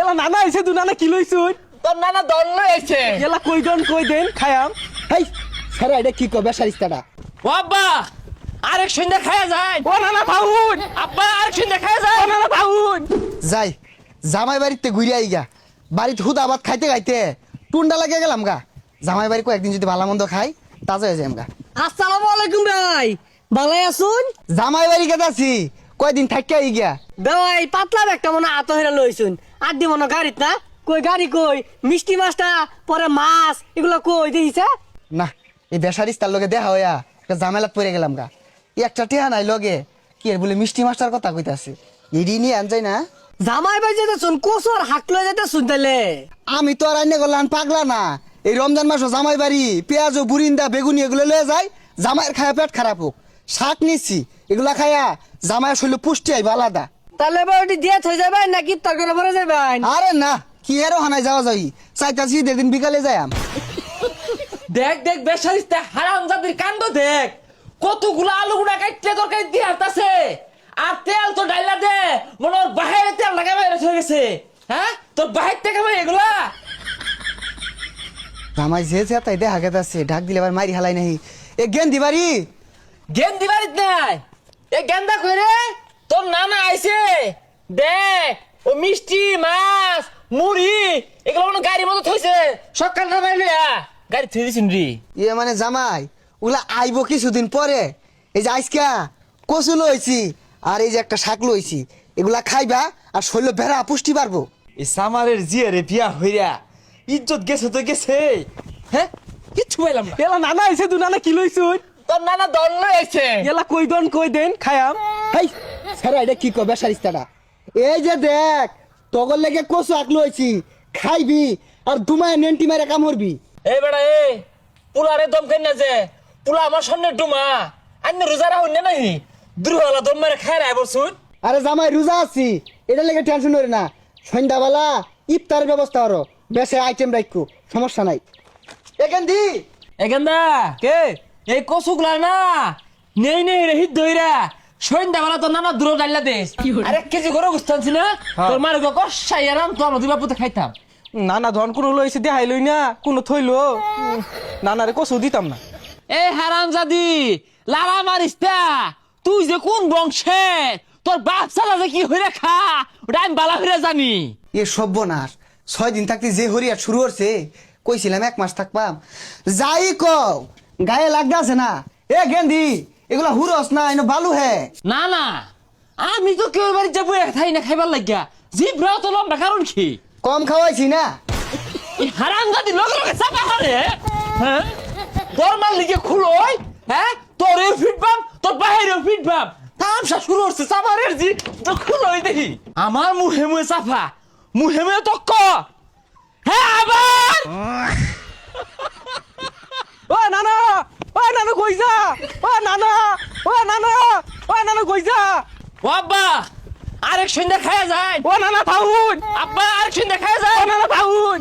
এলা নানা আইছে তু নানা কি লইছুন তোর নানা দল লইছে এলা কই দেন খায়াম হেই সারা এটা কি কবে সারিস্তাটা ও আব্বা আরেক সন্ধ্যা খায়া যায় ও নানা ভাউন আব্বা আরেক সন্ধ্যা খায়া যায় ও নানা ভাউন যাই জামাই বাড়িতে ঘুরে আই গা বাড়িতে হুদা ভাত খাইতে খাইতে টুন্ডা লাগিয়ে গেলাম গা জামাই বাড়ি কয়েকদিন যদি ভালো মন্দ খাই তাজা হয়ে যাই গা। আসসালামু আলাইকুম ভাই ভালাই আছুন জামাই বাড়ি কেটে আছি কয়দিন থাকি আই গিয়া ভাই পাতলা একটা মনে আত হইরা লইছুন আর দি মনে গাড়িত না কই গাড়ি কই মিষ্টি মাছটা পরে মাছ এগুলো কই দেখিছে না এই বেসারিস্তার লগে দেখা হইয়া একটা ঝামেলাত পড়ে গেলাম গা এই একটা টেহা নাই লগে কি এর বলে মিষ্টি মাছটার কথা কইতাছে ইডি নিয়ে আন যাই না জামাই ভাই যেতে শুন কোসর হাক লই যেতে শুন তাইলে আমি তো আর আইনে গেলাম পাগলা না এই রমজান মাস জামাই বাড়ি পেঁয়াজ ও বুরিন্দা বেগুনি এগুলো লয়ে যায় জামাইয়ের খায়া পেট খারাপ হোক শাক নিচ্ছি এগুলা খায়া জামাইয়ের শরীরে পুষ্টি আইবা আলাদা তাহলে এবার ওটি দিয়ে থই যাবেন নাকি তরকারি ভরে যাবেন আরে না কি এরও হানায় যাওয়া যাই চাইতাছি দিন বিকালে যাইম দেখ দেখ বেসারিস্তা হারামজাদির কাণ্ড দেখ কতগুলো আলু গুড়া কাটতে তরকারি দিয়ে হাঁটতাছে আর তেল তো ডাইলা দে মনে ওর বাহিরে তেল লাগাবে হয়ে গেছে হ্যাঁ তোর বাহির থেকে ভাই এগুলা জামাই যে তাই দেখা গেছে ঢাক দিলে আবার মারি হালাই নাহি এ গেন্দি বাড়ি গেম দিবারিত নাই এ গেন্দা কইরে তোর নানা আইছে দেখ ও মিষ্টি মাছ মুড়ি এগুলো মনে গাড়ির মতো থইছে সকাল না বাইলে গাড়ি থই দিছিন রি ইয়ে মানে জামাই ওগুলা আইবো কিছুদিন পরে এই যে আইসকা কচু লইছি আর এই যে একটা শাক লইছি এগুলা খাইবা আর শরীর ভেড়া পুষ্টি পারবো এই সামারের জিয়ারে বিয়া হইরা ইজ্জত গেছে তো গেছে হ্যাঁ কিচ্ছু পাইলাম না এলা নানা আইছে তু নানা কি লইছুন তোর নানা দল লইছে এলা কই দেন খায়াম হেই সারা এটা কি কবে সারিস্তাটা এই যে দেখ তগর লেগে কচু আক লইছি খাইবি আর দুমায় নেন্টি মারে কাম করবি এই বেড়া এ পুলারে দম খাই না যে পুলা আমার সামনে ডুমা আন্য রোজারা হইনে নাহি দুর্হলা দম মেরে খায় রায় বলছুন আরে জামাই রোজা আছি এটা লেগে টেনশন করি না সন্ধ্যাবেলা ইফতারের ব্যবস্থা করো বেশি আইটেম রাখো সমস্যা নাই এখান দি এখানদা কে এই কচুগুলা না নেই নেই রে হিট দইরা সন্ধ্যাবেলা তোর নানা দূর ডাইলা দেশ আর 1 কেজি করে গুস্তানছি না তোর মার গো কষাই আরাম তো আমরা দুই বাপুতে খাইতাম নানা ধন কোনো লইছে দেখাই লই না কোনো থইলো নানারে কসু দিতাম না এই হারামজাদি লালা মারিস তা তুই যে কোন বংশের তোর বাপ সালা যে কি হইরে খা ওটা আমি বালা হইরে জানি এ সর্বনাশ 6 দিন থাকতে যে হরিয়া শুরু করছে কইছিলাম 1 মাস থাকবাম যাই কও গায়ে লাগতে আছে না এ গেন্দি এগুলা হুরস না এনে বালু হে না না আমি তো কেউ বাড়ি যাবো খাই না খাইবার লাগিয়া জিব্রাও তো লম্বা কারণ কি কম খাওয়াইছি না এই হারামজাদি লগে লগে চাপা করে হ্যাঁ তোর মাল লিগে খুলোই হ্যাঁ তোর ফিটবাম তোর বাহিরেও ফিটবাম তামসা শুরু হচ্ছে চাপারের জি তো খুলোই দেখি আমার মুহে মুহে চাপা মুহে মুহে তক্ক হ্যাঁ আবার ও নানা কই যা ও নানা কই যা ও আব্বা আরেক সন্ধ্যা খায়া যায় ও নানা ভাউন আব্বা আরেক সন্ধ্যা খায়া যায় ও নানা ভাউন